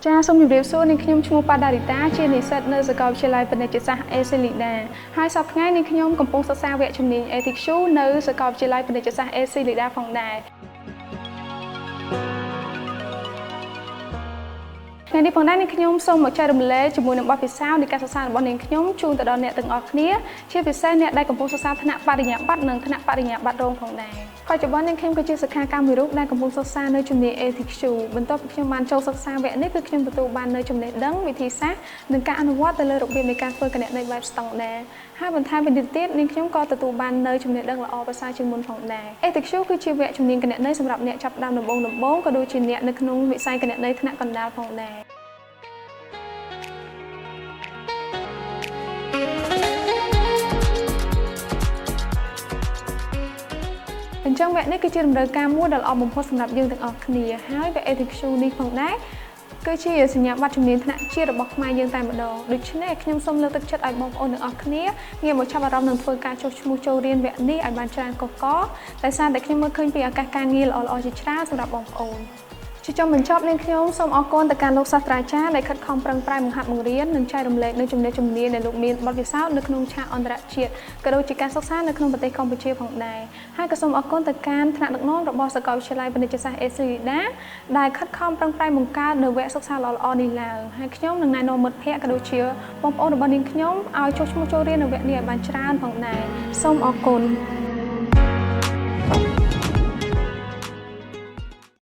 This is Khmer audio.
ចាសូមជម្រាបសួរនាងខ្ញុំឈ្មោះប៉ាដារីតាជានិស្សិតនៅសាកលវិទ្យាល័យពាណិជ្ជសាស្ត្រអេស៊ីលីដាហើយសប្តាហ៍ថ្ងៃនេះខ្ញុំកំពុងសិក្សាវគ្គជំនាញ ATQ នៅសាកលវិទ្យាល័យពាណិជ្ជសាស្ត្រអេស៊ីលីដាផងដែរថ្ងៃនេះផងដែរនាងខ្ញុំសូមមកចែករំលែកជាមួយនឹងបទពិសោធន៍នៃការសិក្សារបស់នាងខ្ញុំជូនទៅដល់អ្នកទាំងអស់គ្នាជាពិសេសអ្នកដែលកំពុងសិក្សាថ្នាក់បរិញ្ញាបត្រនិងថ្នាក់បរិញ្ញាបត្ររងផងដែរបច្ចុប្បន្ននាងខ្ញុំគឺជាសិក្ខាកាមមួយរូបដែលកំពុងសិក្សានៅជំនាញ ATQ បន្ទាប់ពីខ្ញុំបានចូលសិក្សាវគ្គនេះគឺខ្ញុំទទួលបាននូវចំណេះដឹងវិធីសាស្ត្រនិងការអនុវត្តទៅលើរបៀបនៃការធ្វើគណនេយ្យបែបស្តង់ដារហើយបន្ថែមពីនេះទៀតនាងខ្ញុំក៏ទទួលបាននូវចំណេះដឹងល្អប្រសើរជាងមុនផងដែរ ATQ គឺជាវគ្គជំនាញគណនេយ្យសម្រាប់អ្នកចាប់ផ្ដើមដំបូងក៏ដូចជាអ្នកនៅក្នុងវិស័យគណនេយ្យថ្នាក់កណ្ដាលផងដែរអញ្ចឹងវគ្គនេះគឺជាតម្រូវការមួយដ៏ល្អបំផុតសម្រាប់យើងទាំងអស់គ្នាហើយវគ្គ ATQ នេះផងដែរគឺជាសញ្ញាបត្រជំនាញថ្នាក់ជាតិរបស់ខ្មែរយើងតែម្ដងដូច្នេះខ្ញុំសូមលើកទឹកចិត្តឲ្យបងប្អូនទាំងអស់គ្នាងាកមកចាប់អារម្មណ៍នឹងធ្វើការចុះឈ្មោះចូលរៀនវគ្គនេះឲ្យបានច្រើនកុះករដោយសារតែខ្ញុំមើលឃើញពីឱកាសការងារល្អៗជាច្រើនសម្រាប់បងប្អូនជាចុងបញ្ចប់នាងខ្ញុំសូមអរគុណទៅកាន់លោកសាស្ត្រាចារ្យដែលខិតខំប្រឹងប្រែងបង្ហាត់បង្រៀននិងចែករំលែកនូវចំណេះជំនាញដែលលោកមានបទពិសោធន៍នៅក្នុងឆាកអន្តរជាតិក៏ដូចជាការសិក្សានៅក្នុងប្រទេសកម្ពុជាផងដែរហើយក៏សូមអរគុណទៅកាន់ថ្នាក់ដឹកនាំរបស់សាកលវិទ្យាល័យពាណិជ្ជសាស្ត្រអេស៊ីលីដាដែលខិតខំប្រឹងប្រែងបង្កើតនូវវគ្គសិក្សាល្អៗនេះឡើងហើយខ្ញុំនឹងណែនាំមិត្តភ័ក្តិក៏ដូចជាបងប្អូនរបស់នាងខ្ញុំឲ្យចុះឈ្មោះចូលរៀននៅវគ្គនេះឲ្យបានច្រើនផងដែរសូមអរគុណ